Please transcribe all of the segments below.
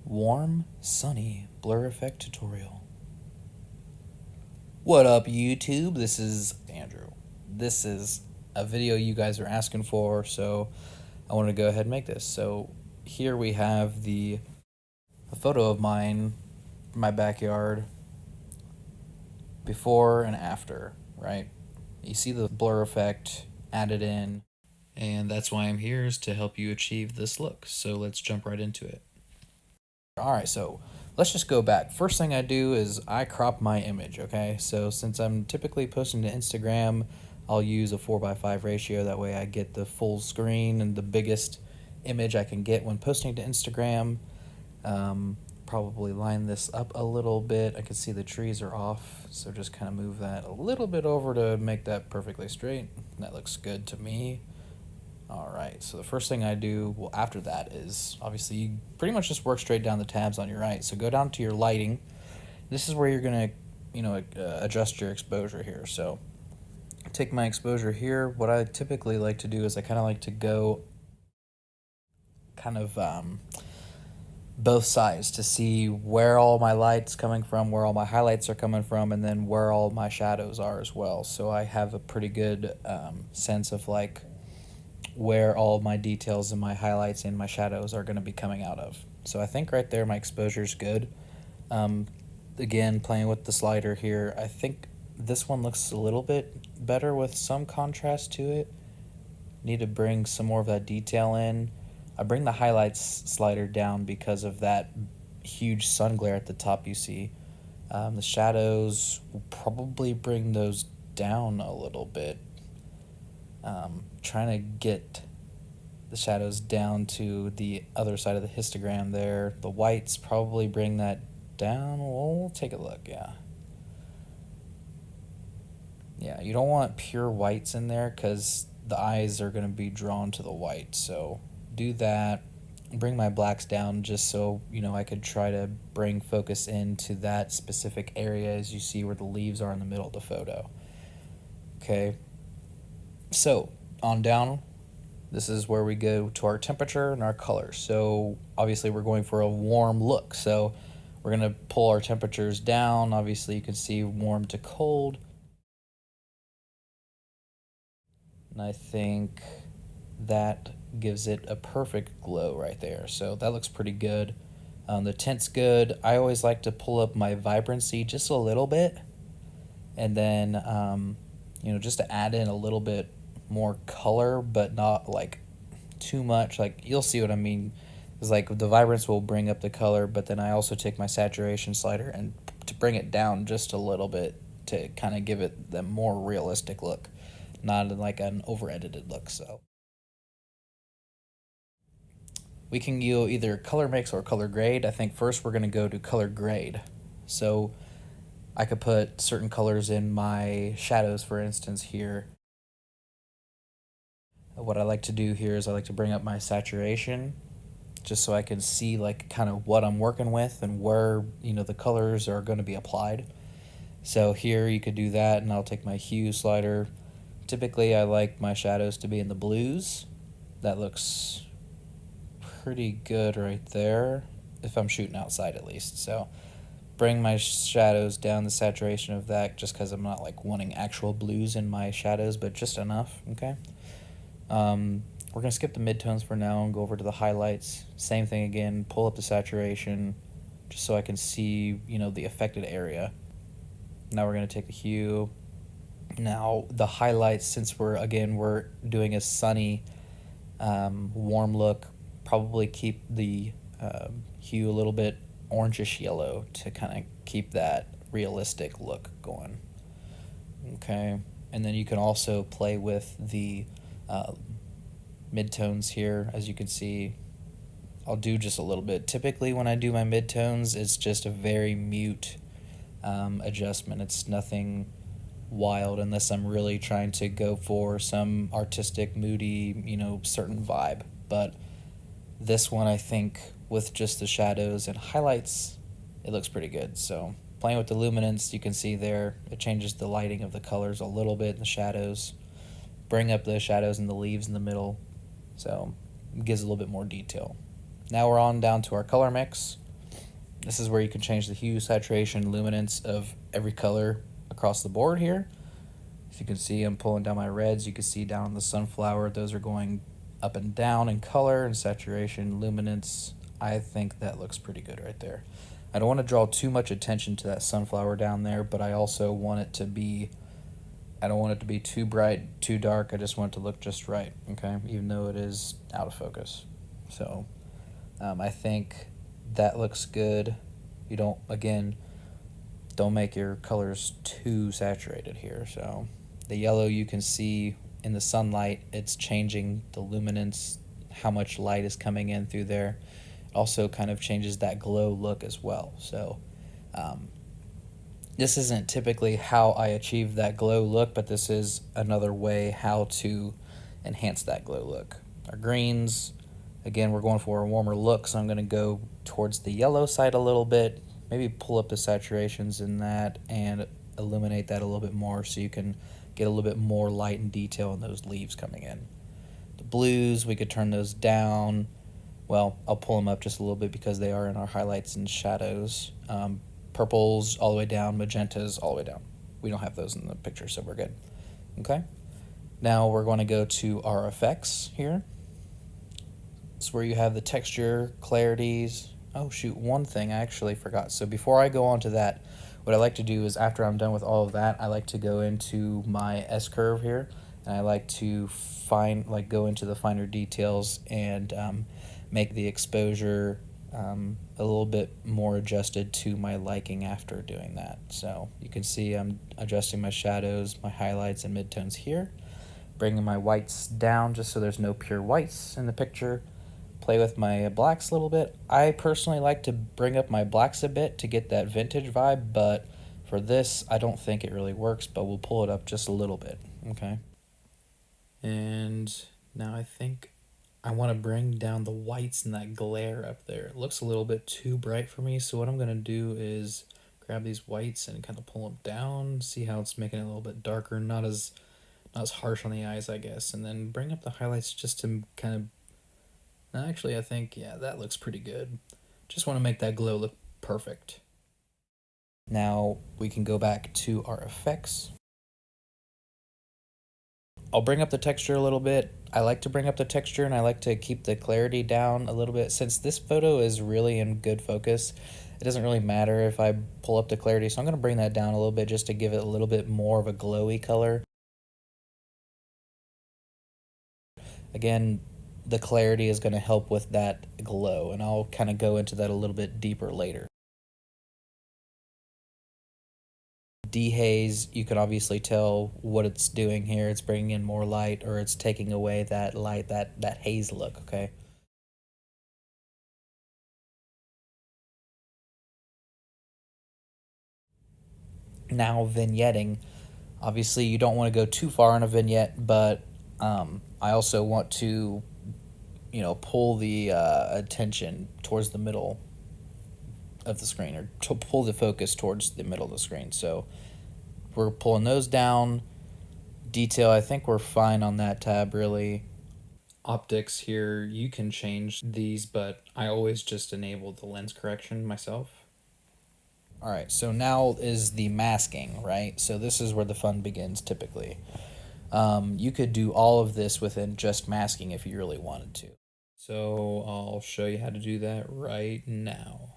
Warm, sunny blur effect tutorial. What up, YouTube? This is Andrew. This is a video you guys are asking for, so I want to go ahead and make this. So here we have a photo of mine, my backyard, before and after, right? You see the blur effect added in, and that's why I'm here, is to help you achieve this look. So let's jump right into it. Alright, so let's just go back. First thing I do is I crop my image, okay? So since I'm typically posting to Instagram, I'll use a 4:5 ratio. That way I get the full screen and the biggest image I can get when posting to Instagram. Probably line this up a little bit. I can see the trees are off, so just kind of move that a little bit over to make that perfectly straight. That looks good to me. Alright, so the first thing I do, well, after that is, obviously, you pretty much just work straight down the tabs on your right. So go down to your lighting. This is where you're going to, adjust your exposure here. So take my exposure here. What I typically like to do is I kind of like to go both sides to see where all my light's coming from, where all my highlights are coming from, and then where all my shadows are as well. So I have a pretty good sense of like where all my details and my highlights and my shadows are going to be coming out of. So I think right there my exposure is good. Again, playing with the slider here, I think this one looks a little bit better with some contrast to it. Need to bring some more of that detail in. I bring the highlights slider down because of that huge sun glare at the top you see. The shadows will probably bring those down a little bit. Trying to get the shadows down to the other side of the histogram there. The whites probably bring that down. We'll take a look, yeah. Yeah, you don't want pure whites in there because the eyes are going to be drawn to the white. So do that. Bring my blacks down just so, I could try to bring focus into that specific area as you see where the leaves are in the middle of the photo. Okay. So on down, this is where we go to our temperature and our color. So obviously we're going for a warm look. So we're going to pull our temperatures down. Obviously you can see warm to cold. And I think that gives it a perfect glow right there. So that looks pretty good. The tint's good. I always like to pull up my vibrancy just a little bit. And then, just to add in a little bit more color, but not like too much. Like, you'll see what I mean. It's like the vibrance will bring up the color, but then I also take my saturation slider and to bring it down just a little bit to kind of give it the more realistic look, not like an over edited look. So we can go either color mix or color grade. I think first we're going to go to color grade. So I could put certain colors in my shadows, for instance, here. What I like to do here is I like to bring up my saturation just so I can see like kind of what I'm working with and where, the colors are going to be applied. So here you could do that, and I'll take my hue slider. Typically I like my shadows to be in the blues. That looks pretty good right there, if I'm shooting outside at least. So bring my shadows down, the saturation of that, just because I'm not like wanting actual blues in my shadows, but just enough, okay? We're going to skip the midtones for now and go over to the highlights. Same thing again, pull up the saturation just so I can see, the affected area. Now we're going to take the hue. Now the highlights, since we're doing a sunny, warm look, probably keep the hue a little bit orangish yellow to kind of keep that realistic look going. Okay, and then you can also play with the midtones here. As you can see, I'll do just a little bit. Typically when I do my midtones, it's just a very mute adjustment. It's nothing wild unless I'm really trying to go for some artistic, moody, certain vibe. But this one, I think, with just the shadows and highlights, it looks pretty good. So playing with the luminance, you can see there, it changes the lighting of the colors a little bit in the shadows. Bring up the shadows and the leaves in the middle, so it gives a little bit more detail. Now we're on down to our color mix. This is where you can change the hue, saturation, luminance of every color across the board here. If you can see, I'm pulling down my reds. You can see down on the sunflower, those are going up and down in color and saturation, luminance. I think that looks pretty good right there. I don't want to draw too much attention to that sunflower down there, but I also want it to be, I don't want it to be too bright, too dark. I just want it to look just right, okay? Even though it is out of focus. So I think that looks good. You don't, again, don't make your colors too saturated here. So the yellow, you can see in the sunlight, it's changing the luminance, how much light is coming in through there. It also kind of changes that glow look as well. So this isn't typically how I achieve that glow look, but this is another way how to enhance that glow look. Our greens, again, we're going for a warmer look, so I'm going to go towards the yellow side a little bit, maybe pull up the saturations in that and illuminate that a little bit more so you can get a little bit more light and detail in those leaves coming in. The blues, we could turn those down. Well, I'll pull them up just a little bit because they are in our highlights and shadows. Purples all the way down, magentas all the way down. We don't have those in the picture, so we're good. Okay. Now we're going to go to our effects here. It's where you have the texture, clarities. Oh shoot, one thing I actually forgot. So before I go on to that, what I like to do is after I'm done with all of that, I like to go into my S-curve here, and I like to go into the finer details and make the exposure a little bit more adjusted to my liking after doing that. So you can see I'm adjusting my shadows, my highlights, and midtones here, bringing my whites down just so there's no pure whites in the picture. Play with my blacks a little bit. I personally like to bring up my blacks a bit to get that vintage vibe, but for this, I don't think it really works, but we'll pull it up just a little bit, okay? And now I think I want to bring down the whites and that glare up there. It looks a little bit too bright for me, so what I'm going to do is grab these whites and kind of pull them down, see how it's making it a little bit darker, not as harsh on the eyes, I guess, and then bring up the highlights just to kind of, actually, I think, yeah, that looks pretty good. Just want to make that glow look perfect. Now we can go back to our effects. I'll bring up the texture a little bit. I like to bring up the texture and I like to keep the clarity down a little bit. Since this photo is really in good focus, it doesn't really matter if I pull up the clarity. So I'm going to bring that down a little bit just to give it a little bit more of a glowy color. Again, the clarity is going to help with that glow, and I'll kind of go into that a little bit deeper later. Dehaze, you can obviously tell what it's doing here. It's bringing in more light, or it's taking away that light, that haze look, okay? Now vignetting. Obviously you don't want to go too far in a vignette, but I also want to, pull the attention towards the middle of the screen, or to pull the focus towards the middle of the screen. So we're pulling those down. Detail, I think we're fine on that tab, really. Optics here, you can change these, but I always just enable the lens correction myself. All right, so now is the masking, right? So this is where the fun begins typically. You could do all of this within just masking if you really wanted to. So I'll show you how to do that right now.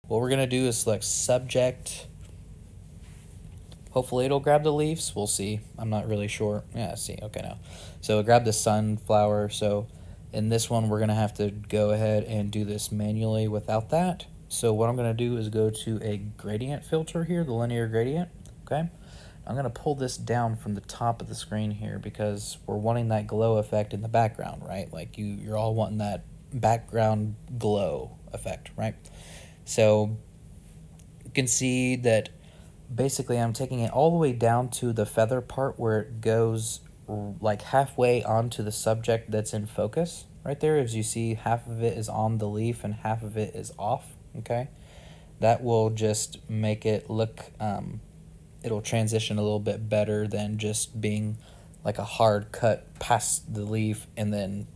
What we're gonna do is select subject. Hopefully it'll grab the leaves. We'll see. I'm not really sure. Yeah, see. Okay, now. So grab the sunflower. So in this one, we're gonna have to go ahead and do this manually without that. So what I'm gonna do is go to a gradient filter here, the linear gradient. Okay. I'm gonna pull this down from the top of the screen here because we're wanting that glow effect in the background, right? Like you're all wanting that background glow effect, right? So you can see that basically I'm taking it all the way down to the feather part where it goes like halfway onto the subject that's in focus. Right there, as you see, half of it is on the leaf and half of it is off, okay? That will just make it look, it'll transition a little bit better than just being like a hard cut past the leaf and then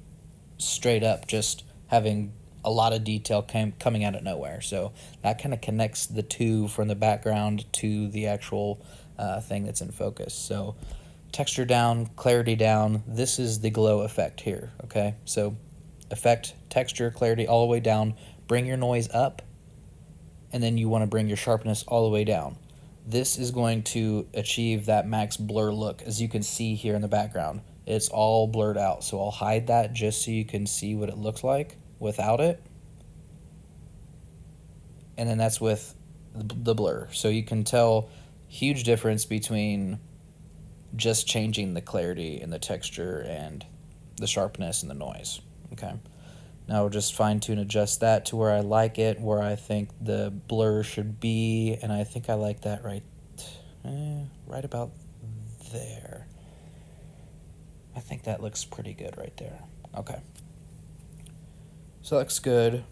straight up just having a lot of detail coming out of nowhere. So that kind of connects the two from the background to the actual thing that's in focus. So texture down, clarity down. This is the glow effect here, okay? So effect, texture, clarity all the way down. Bring your noise up, and then you want to bring your sharpness all the way down. This is going to achieve that max blur look. As you can see here in the background, it's all blurred out. So I'll hide that just so you can see what it looks like without it. And then that's with the blur. So you can tell huge difference between just changing the clarity and the texture and the sharpness and the noise. Okay. Now we'll just fine tune adjust that to where I like it, where I think the blur should be, and I think I like that right about there. I think that looks pretty good right there. Okay. So that looks good.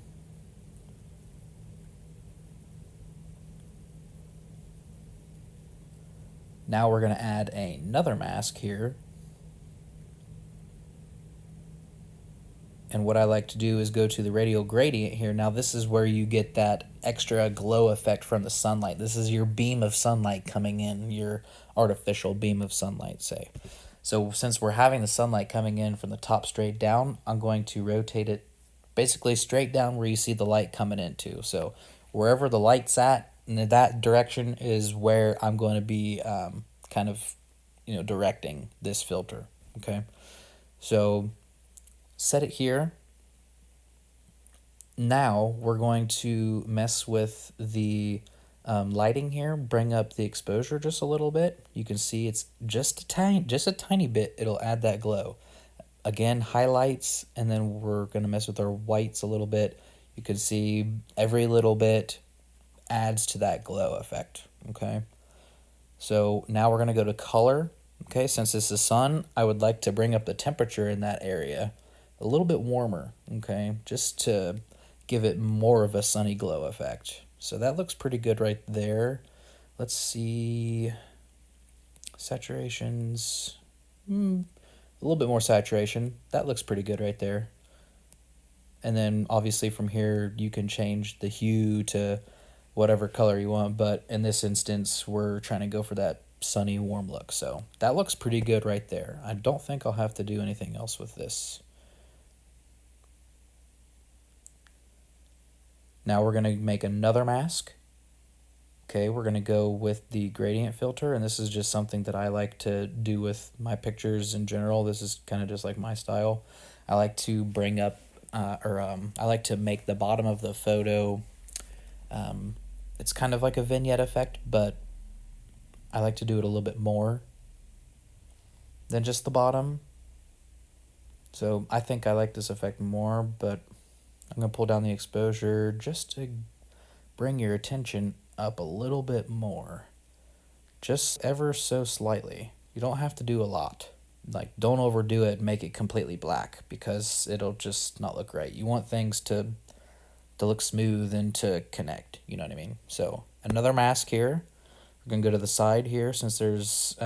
Now we're going to add another mask here. And what I like to do is go to the radial gradient here. Now this is where you get that extra glow effect from the sunlight. This is your beam of sunlight coming in, your artificial beam of sunlight, say. So since we're having the sunlight coming in from the top straight down, I'm going to rotate it basically straight down where you see the light coming into. So wherever the light's at, in that direction is where I'm going to be kind of, directing this filter, okay? So set it here. Now we're going to mess with the lighting here, bring up the exposure just a little bit. You can see it's just a tiny bit. It'll add that glow. Again, highlights, and then we're going to mess with our whites a little bit. You can see every little bit adds to that glow effect, okay? So now we're going to go to color. Okay, since this is sun, I would like to bring up the temperature in that area a little bit warmer, okay, just to give it more of a sunny glow effect. So that looks pretty good right there. Let's see, saturations, a little bit more saturation. That looks pretty good right there. And then obviously from here you can change the hue to whatever color you want, but in this instance we're trying to go for that sunny warm look. So that looks pretty good right there. I don't think I'll have to do anything else with this. Now we're going to make another mask. Okay, we're going to go with the gradient filter, and this is just something that I like to do with my pictures in general. This is kind of just like my style. I like to bring up, I like to make the bottom of the photo, it's kind of like a vignette effect, but I like to do it a little bit more than just the bottom. So I think I like this effect more, but I'm going to pull down the exposure just to bring your attention up a little bit more. Just ever so slightly. You don't have to do a lot. Like, don't overdo it and make it completely black, because it'll just not look right. You want things to look smooth and to connect, you know what I mean? So another mask here. We're going to go to the side here since there's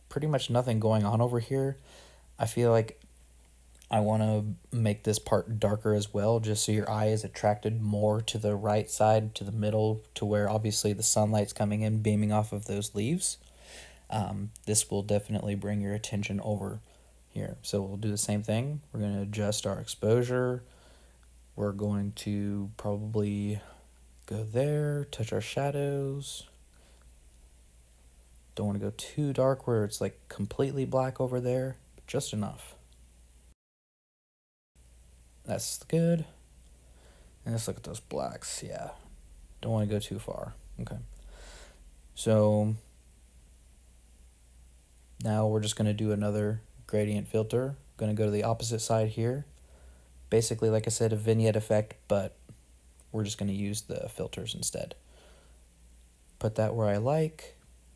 pretty much nothing going on over here. I feel like I want to make this part darker as well, just so your eye is attracted more to the right side, to the middle, to where obviously the sunlight's coming in, beaming off of those leaves. This will definitely bring your attention over here. So we'll do the same thing. We're going to adjust our exposure. We're going to probably go there, touch our shadows. Don't want to go too dark where it's like completely black over there, but just enough. That's good. And let's look at those blacks. Yeah. Don't want to go too far. Okay. So now we're just going to do another gradient filter. Going to go to the opposite side here. Basically, like I said, a vignette effect, but we're just going to use the filters instead. Put that where I like.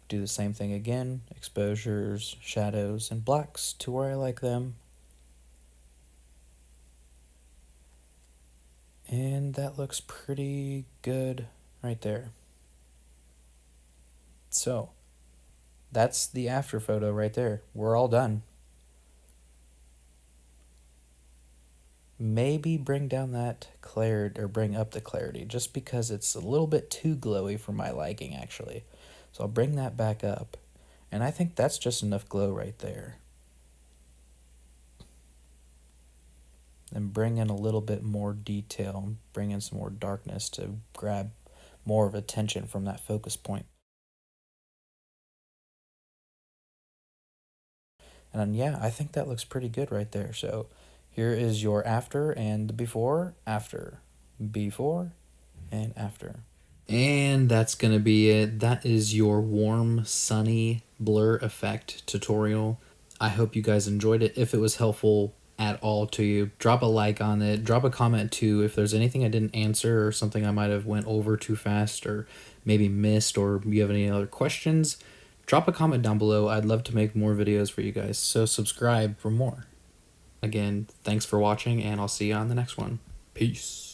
Do the same thing again. Exposures, shadows, and blacks to where I like them. And that looks pretty good right there. So that's the after photo right there. We're all done. maybe bring down that clarity, or bring up the clarity, just because it's a little bit too glowy for my liking actually. So I'll bring that back up, and I think that's just enough glow right there. And bring in a little bit more detail, bring in some more darkness to grab more of attention from that focus point. And yeah, I think that looks pretty good right there. So here is your after and before, before, and after. And that's going to be it. That is your warm, sunny blur effect tutorial. I hope you guys enjoyed it. If it was helpful at all to you, drop a like on it. Drop a comment too if there's anything I didn't answer or something I might have went over too fast or maybe missed, or you have any other questions. Drop a comment down below. I'd love to make more videos for you guys. So subscribe for more. Again, thanks for watching, and I'll see you on the next one. Peace.